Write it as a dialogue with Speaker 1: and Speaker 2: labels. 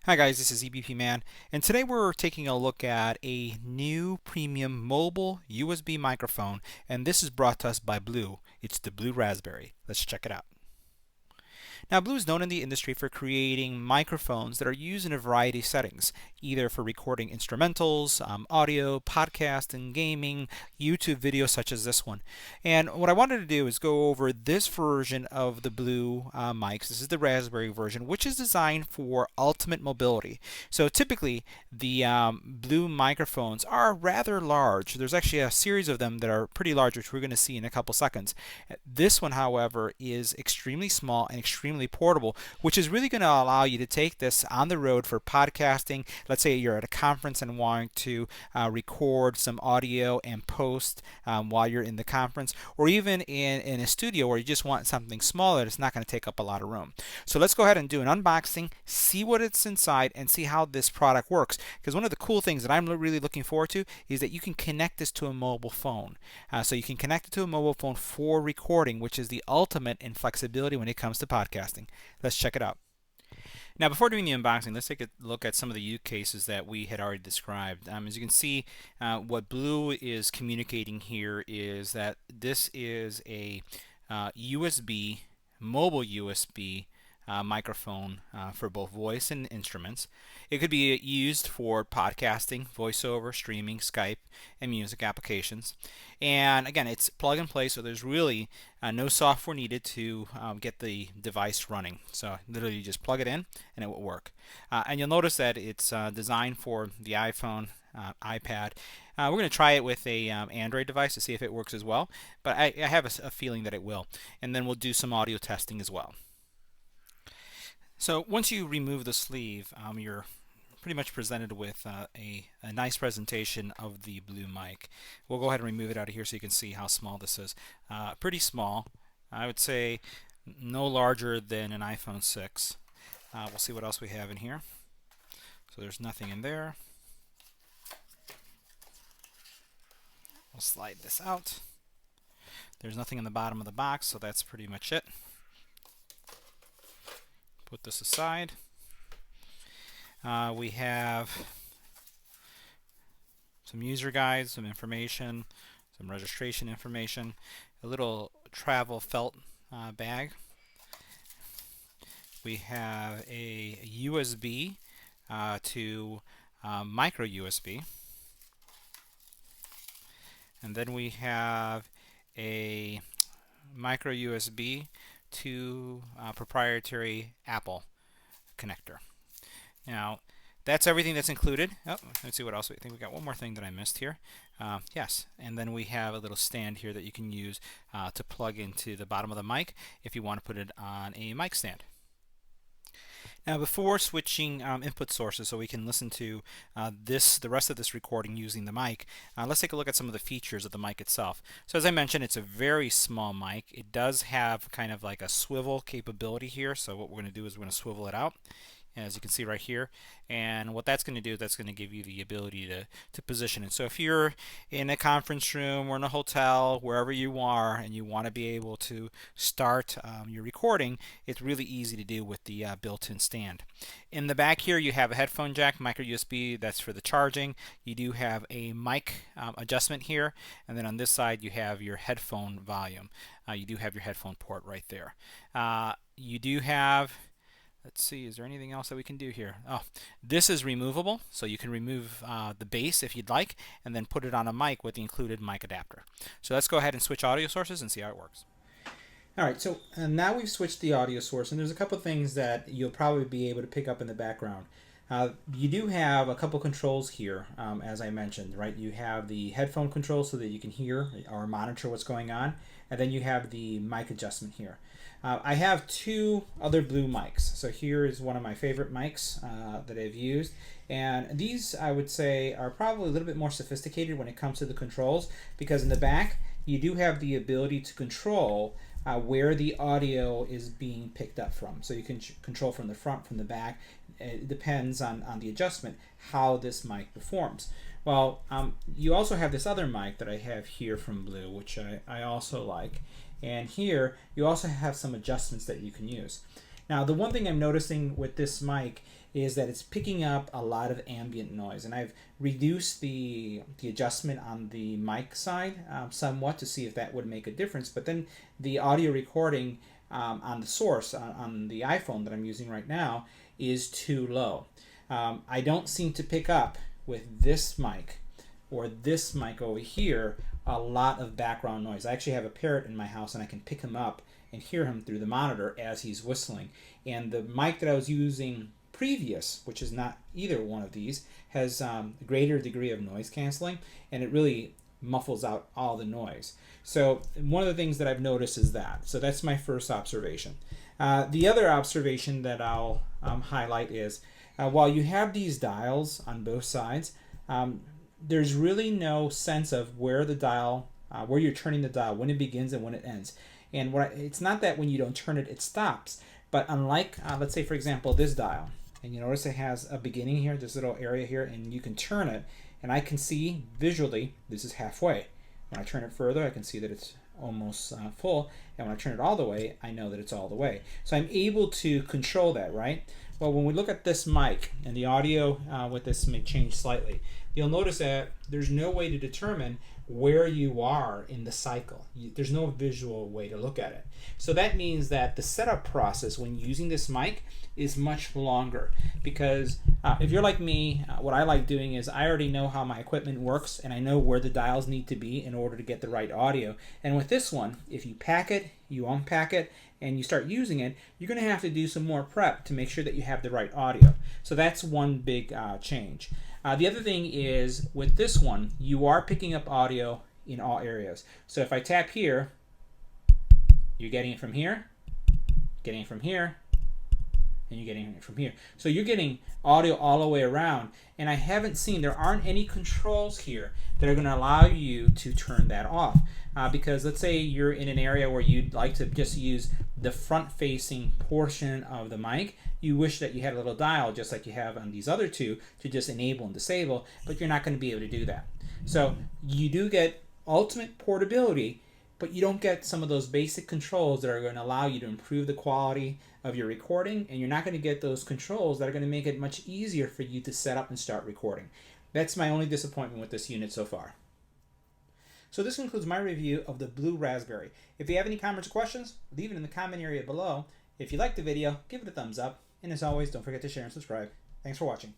Speaker 1: Hi guys, this is EBPMAN, and today we're taking a look at a new premium mobile USB microphone, and this is brought to us by Blue. It's the Blue Raspberry. Let's check it out. Now, Blue is known in the industry for creating microphones that are used in a variety of settings, either for recording instrumentals, audio, podcast, and gaming, YouTube videos such as this one. And what I wanted to do is go over this version of the Blue mics. This is the Raspberry version, which is designed for ultimate mobility. So typically, the Blue microphones are rather large. There's actually a series of them that are pretty large, which we're going to see in a couple seconds. This one, however, is extremely small and extremely portable, which is really going to allow you to take this on the road for podcasting. Let's say you're at a conference and wanting to record some audio and post while you're in the conference, or even in a studio where you just want something smaller that's not going to take up a lot of room. So let's go ahead and do an unboxing, see what it's inside, and see how this product works. Because one of the cool things that I'm really looking forward to is that you can connect this to a mobile phone. So you can connect it to a mobile phone for recording, which is the ultimate in flexibility when it comes to podcasting. Let's check it out. Now, before doing the unboxing, let's take a look at some of the use cases that we had already described. As you can see, what Blue is communicating here is that this is a USB, mobile USB microphone for both voice and instruments. It could be used for podcasting, voiceover, streaming, Skype, and music applications. And again, it's plug and play, so there's really no software needed to get the device running. So literally you just plug it in and it will work. And you'll notice that it's designed for the iPhone, iPad. We're going to try it with a Android device to see if it works as well, but I have a feeling that it will. And then we'll do some audio testing as well. So once you remove the sleeve, you're pretty much presented with a nice presentation of the Blue mic. We'll go ahead and remove it out of here so you can see how small this is. Pretty small. I would say no larger than an iPhone 6. We'll see what else we have in here. So there's nothing in there. We'll slide this out. There's nothing in the bottom of the box, so that's pretty much it. Put this aside. We have some user guides, some information, some registration information, a little travel felt bag. We have a USB to micro USB. And then we have a micro USB to proprietary Apple connector. Now, that's everything that's included. Oh, let's see what else. I think we got one more thing that I missed here. Yes, and then we have a little stand here that you can use to plug into the bottom of the mic if you want to put it on a mic stand. Now, before switching input sources so we can listen to the rest of this recording using the mic, let's take a look at some of the features of the mic itself. So as I mentioned, it's a very small mic. It does have kind of like a swivel capability here. So what we're going to do is we're going to swivel it out, as you can see right here. And what that's going to do is that's going to give you the ability to position it. So if you're in a conference room or in a hotel, wherever you are, and you want to be able to start your recording, it's really easy to do with the built-in stand. In the back here, you have a headphone jack, micro USB, that's for the charging. You do have a mic adjustment here, and then on this side you have your headphone volume. You do have your headphone port right there. You do have, let's see, is there anything else that we can do here? Oh, this is removable, so you can remove the base if you'd like, and then put it on a mic with the included mic adapter. So let's go ahead and switch audio sources and see how it works. Alright, so now we've switched the audio source, and there's a couple things that you'll probably be able to pick up in the background. You do have a couple controls here, as I mentioned, right? You have the headphone control so that you can hear or monitor what's going on, and then you have the mic adjustment here. I have two other Blue mics. So here is one of my favorite mics that I've used. And these, I would say, are probably a little bit more sophisticated when it comes to the controls, because in the back, you do have the ability to control where the audio is being picked up from. So you can control from the front, from the back. It depends on the adjustment how this mic performs. Well, you also have this other mic that I have here from Blue, which I also like. And here, you also have some adjustments that you can use. Now, the one thing I'm noticing with this mic is that it's picking up a lot of ambient noise, and I've reduced the adjustment on the mic side somewhat to see if that would make a difference. But then the audio recording on the source on the iPhone that I'm using right now is too low. I don't seem to pick up with this mic or this mic over here a lot of background noise. I actually have a parrot in my house, and I can pick him up and hear him through the monitor as he's whistling. And the mic that I was using previous, which is not either one of these, has a greater degree of noise canceling, and it really muffles out all the noise. So one of the things that I've noticed is that. So that's my first observation. The other observation that I'll highlight is while you have these dials on both sides, there's really no sense of where the dial, where you're turning the dial, when it begins and when it ends. And it's not that when you don't turn it, it stops. But unlike, let's say, for example, this dial, and you notice it has a beginning here, this little area here, and you can turn it, and I can see visually this is halfway. When I turn it further, I can see that it's almost full, and when I turn it all the way, I know that it's all the way. So I'm able to control that, right? Well, when we look at this mic, and the audio with this may change slightly, you'll notice that there's no way to determine where you are in the cycle. There's no visual way to look at it. So that means that the setup process when using this mic is much longer, because if you're like me, what I like doing is I already know how my equipment works, and I know where the dials need to be in order to get the right audio. And with this one, if you pack it, you unpack it, and you start using it, you're going to have to do some more prep to make sure that you have the right audio. So that's one big change. The other thing is with this one, you are picking up audio in all areas. So if I tap here, you're getting it from here, getting it from here, and you're getting it from here. So you're getting audio all the way around, and I haven't seen, there aren't any controls here that are going to allow you to turn that off. Because let's say you're in an area where you'd like to just use the front-facing portion of the mic. You wish that you had a little dial just like you have on these other two to just enable and disable, but you're not going to be able to do that. So you do get ultimate portability, but you don't get some of those basic controls that are going to allow you to improve the quality of your recording, and you're not going to get those controls that are going to make it much easier for you to set up and start recording. That's my only disappointment with this unit so far. So this concludes my review of the Blue Raspberry. If you have any comments or questions, leave it in the comment area below. If you liked the video, give it a thumbs up. And as always, don't forget to share and subscribe. Thanks for watching.